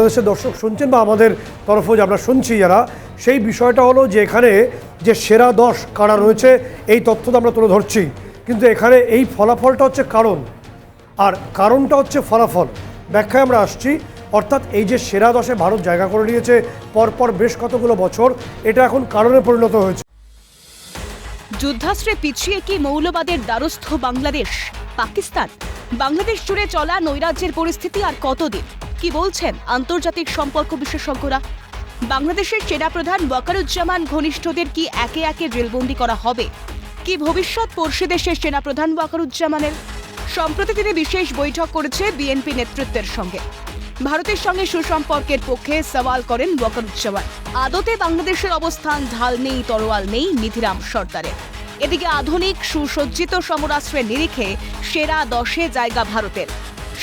বাংলাদেশের দর্শক শুনছেন বা আমাদের তরফও যে আমরা শুনছি যারা, সেই বিষয়টা হলো যে এখানে যে সেরা 10 কারা রয়েছে এই তথ্য তো আমরা তুলে ধরছি, কিন্তু এখানে এই ফলাফলটা হচ্ছে কারণ, আর কারণটা হচ্ছে ফলাফল। ব্যাখ্যায় আমরা আসছি। অর্থাৎ এই যে সেরা 10-এ ভারত জায়গা করে নিয়েছে পরপর বেশ কতগুলো বছর, এটা এখন কারণে পরিণত হয়েছে। যুদ্ধাস্ত্রে পিছিয়ে কি মৌলবাদের দ্বারস্থ বাংলাদেশ? পাকিস্তান? বাংলাদেশ জুড়ে চলা নৈরাজ্যের পরিস্থিতি আর কতদিন? কি বলছেন আন্তর্জাতিক সম্পর্ক বিশেষজ্ঞরা? বাংলাদেশের সেনাপ্রধান ওয়াকারুজ্জামান ঘনিষ্ঠদের কি একে একে জেলবন্দি করা হবে? কি ভবিষ্যৎ পড়শি দেশের সেনাপ্রধান ওয়াকারুজ্জামানের? সম্প্রতি তিনি বিশেষ বৈঠক করেছে বিএনপি নেতৃত্বের সঙ্গে। ভারতের সঙ্গে সুসম্পর্কের পক্ষে সওয়াল করেন ওয়াকারুজ্জামান। আদতে বাংলাদেশের অবস্থান ঢাল নেই, তরোয়াল নেই নিধিরাম সর্দারের। এদিকে আধুনিক সুসজ্জিত সমরাস্ত্রের নিরিখে সেরা 10-এ জায়গা ভারতের।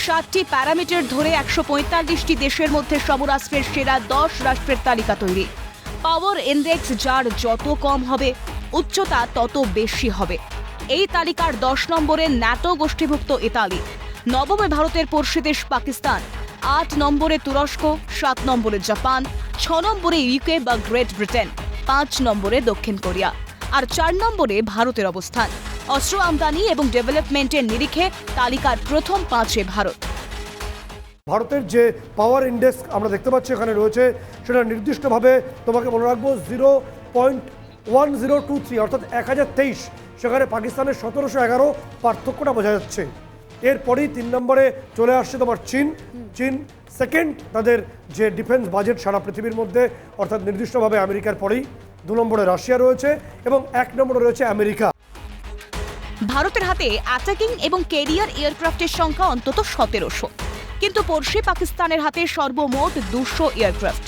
7টি প্যারামিটার ধরে 145টি দেশের মধ্যে সমরাস্ত্রের সেরা 10 রাষ্ট্রের তালিকা তৈরি। পাওয়ার ইন্ডেক্স যার যত কম হবে, উচ্চতা তত বেশি হবে। এই তালিকার 10 নম্বরে ন্যাটো গোষ্ঠীভুক্ত ইতালি, 9মে ভারতের পড়শি দেশ পাকিস্তান, 8 নম্বরে তুরস্ক, 7 নম্বরে জাপান, 6 নম্বরে ইউকে বা গ্রেট ব্রিটেন, 5 নম্বরে দক্ষিণ কোরিয়া, আর 4 নম্বরে ভারতের অবস্থান। অস্ত্র আমদানি এবং ডেভেলপমেন্টের নিরিখে তালিকার প্রথম 5-এ ভারত। ভারতের যে পাওয়ার ইন্ডেক্স আমরা দেখতে পাচ্ছি এখানে রয়েছে, সেটা নির্দিষ্টভাবে তোমাকে মনে রাখবো 0.1023, অর্থাৎ 1023। সেখানে পাকিস্তানের 1711, পার্থক্যটা বোঝা যাচ্ছে। এরপরেই 3 নম্বরে চলে আসছে তোমার চীন সেকেন্ড তাদের যে ডিফেন্স বাজেট সারা পৃথিবীর মধ্যে, অর্থাৎ নির্দিষ্টভাবে আমেরিকার পরেই। 2 নম্বরে রাশিয়া রয়েছে এবং 1 নম্বরে রয়েছে আমেরিকা। ভারতের হাতে অ্যাটাকিং এবং ক্যারিয়ার এয়ারক্রাফটের সংখ্যা অন্তত 1700, কিন্তু পড়শি পাকিস্তানের হাতে সর্বমোট 200 এয়ারক্রাফট।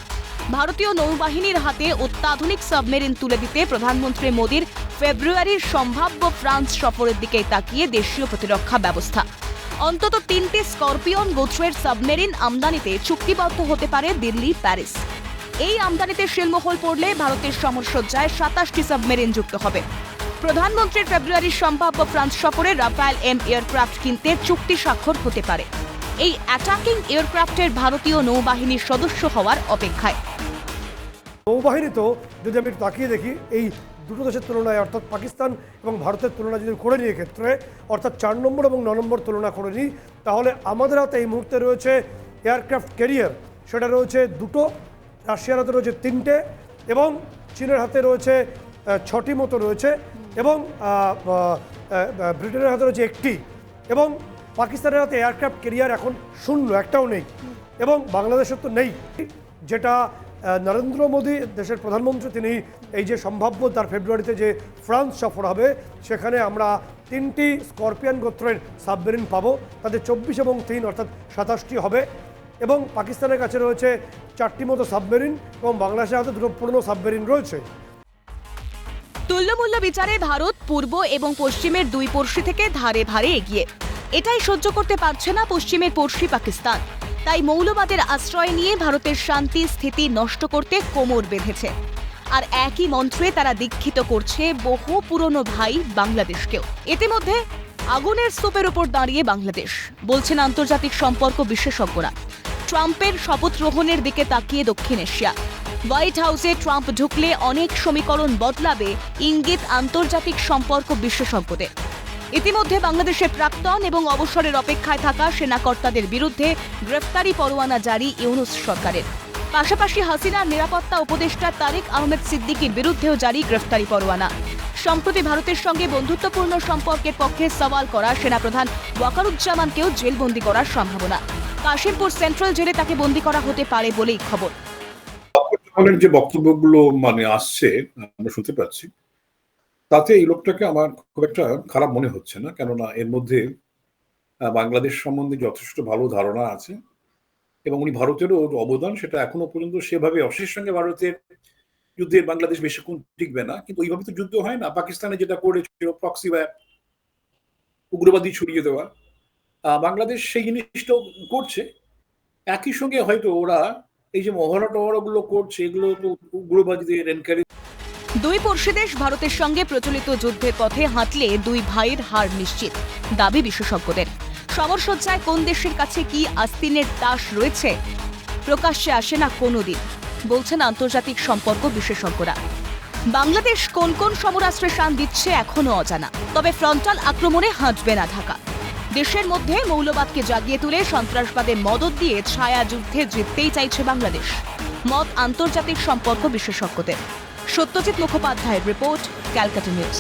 ভারতীয় নৌবাহিনীর হাতে অত্যাধুনিক সাবমেরিন তুলে দিতে প্রধানমন্ত্রী মোদীর ফেব্রুয়ারির সম্ভাব্য ফ্রান্স সফরের দিকে তাকিয়ে দেশীয় প্রতিরক্ষা ব্যবস্থা। অন্তত 3টি স্করপিয়ন গোত্রের সাবমেরিন আমদানিতে চুক্তিবদ্ধ হতে পারে দিল্লি, প্যারিস। এই আমদানিতে শিলমোহর পড়লে ভারতের সমরসজ্জায় 27টি সাবমেরিন যুক্ত হবে। প্রধানমন্ত্রীর ফেব্রুয়ারির সম্ভাব্য ফ্রান্স সফরে রাফায়েল এম এয়ারক্রাফট কিনতে চুক্তি স্বাক্ষর হতে পারে। এই অ্যাটাকিং এয়ারক্রাফটের ভারতীয় নৌবাহিনীর সদস্য হওয়ার অপেক্ষায়। নৌবাহিনী তো যদি আমি একটু তাকিয়ে দেখি এই দুটো দেশের তুলনায়, অর্থাৎ পাকিস্তান এবং ভারতের তুলনা যদি করে নিই ক্ষেত্রে, অর্থাৎ 4 নম্বর এবং 9 নম্বর তুলনা করে নিই, তাহলে আমাদের হাতে এই মুহূর্তে রয়েছে এয়ারক্রাফট ক্যারিয়ার, সেটা রয়েছে 2টো, রাশিয়ার হাতে রয়েছে 3টে, এবং চীনের হাতে রয়েছে 6টি মতো রয়েছে, এবং ব্রিটেনের হাতে রয়েছে 1টি, এবং পাকিস্তানের হাতে এয়ারক্রাফট ক্যারিয়ার এখন 0, একটাও নেই, এবং বাংলাদেশের তো নেই। যেটা নরেন্দ্র মোদী দেশের প্রধানমন্ত্রী, তিনি এই যে সম্ভাব্য তার ফেব্রুয়ারিতে যে ফ্রান্স সফর হবে, সেখানে আমরা 3টি স্করপিয়ন গোত্রের সাবমেরিন পাবো। তাদের 24 এবং 3 অর্থাৎ 27টি হবে, এবং পাকিস্তানের কাছে রয়েছে 4টি মতো সাবমেরিন, এবং বাংলাদেশের হাতে 2টো পুরনো সাবমেরিন রয়েছে। তুল্যমূল্য বিচারে ভারত পূর্ব এবং পশ্চিমের দুই পড়শি থেকে ধারে ধারে এগিয়ে। এটাই সহ্য করতে পারছে না পশ্চিমের পড়শি পাকিস্তান। তাই মৌলবাদের আশ্রয় নিয়ে ভারতের শান্তি স্থিতি নষ্ট করতে কোমর বেঁধেছে। আর একই মন্ত্রে তারা দীক্ষিত করছে বহু পুরনো ভাই বাংলাদেশকেও। ইতিমধ্যে আগুনের স্তূপের উপর দাঁড়িয়ে বাংলাদেশ, বলছেন আন্তর্জাতিক সম্পর্ক বিশেষজ্ঞরা। ট্রাম্পের শপথ গ্রহণের দিকে তাকিয়ে দক্ষিণ এশিয়া। হোয়াইট হাউসে ট্রাম্প ঢুকলে অনেক সমীকরণ বদলাবে, ইঙ্গিত আন্তর্জাতিক সম্পর্ক বিশেষজ্ঞদের। ইতিমধ্যে বাংলাদেশের প্রাক্তন এবং অবসরের অপেক্ষায় থাকা সেনাকর্তাদের বিরুদ্ধে গ্রেফতারি পরোয়ানা জারি ইউনূস সরকারের। পাশাপাশি হাসিনার নিরাপত্তা উপদেষ্টা তারেক আহমেদ সিদ্দিকীর বিরুদ্ধেও জারি গ্রেফতারি পরোয়ানা। সম্প্রতি ভারতের সঙ্গে বন্ধুত্বপূর্ণ সম্পর্কের পক্ষে সওয়াল করা সেনাপ্রধান ওয়াকারুজ্জামানকেও জেলবন্দি করার সম্ভাবনা। কাশিমপুর সেন্ট্রাল জেলে তাকে বন্দী করা হতে পারে বলেই খবর। যে বক্তব্যগুলো আসছে, আমরা শুনতে পাচ্ছি, তাতে এই লোকটাকে আমার খুব একটা খারাপ মনে হচ্ছে না, কেননা এর মধ্যে বাংলাদেশ সম্বন্ধে যথেষ্ট ভালো ধারণা আছে, এবং উনি ভারতেরও অবদান সেটা এখনো পর্যন্ত সেভাবে অশেষ সঙ্গে ভারতের যুদ্ধের বাংলাদেশ বেশিক্ষণ টিকবে না, কিন্তু ওইভাবে তো যুদ্ধ হয় না। পাকিস্তানে যেটা করেছিল প্রক্সি ওয়্যার, উগ্রবাদী ছড়িয়ে দেওয়া, বাংলাদেশ সেই জিনিসটাও করছে। একই সঙ্গে হয়তো ওরা এই যে মহড়া টহড়াগুলো করছে, এগুলো তো উগ্রবাদীদের এনকারেজ। দুই পড়শি দেশ ভারতের সঙ্গে প্রচলিত যুদ্ধের পথে হাঁটলে দুই ভাইয়ের হার নিশ্চিত, দাবি বিশেষজ্ঞদের। সমরসজ্জায় কোন দেশের কাছে কি আস্তিনের তাস রয়েছে? প্রকাশ্যে আসে না কোনোদিন, বলছেন আন্তর্জাতিক সম্পর্ক বিশেষজ্ঞরা। বাংলাদেশ কোন কোন সমরাস্ত্রের শান দিচ্ছে এখনো অজানা, তবে ফ্রন্টাল আক্রমণে হাঁটবে না ঢাকা। দেশের মধ্যে মৌলবাদকে জাগিয়ে তুলে সন্ত্রাসবাদে মদদ দিয়ে ছায়া যুদ্ধে জিততেই চাইছে বাংলাদেশ, মত আন্তর্জাতিক সম্পর্ক বিশেষজ্ঞদের। সত্যজিৎ মুখোপাধ্যায়ের রিপোর্ট, ক্যালকাটা নিউজ।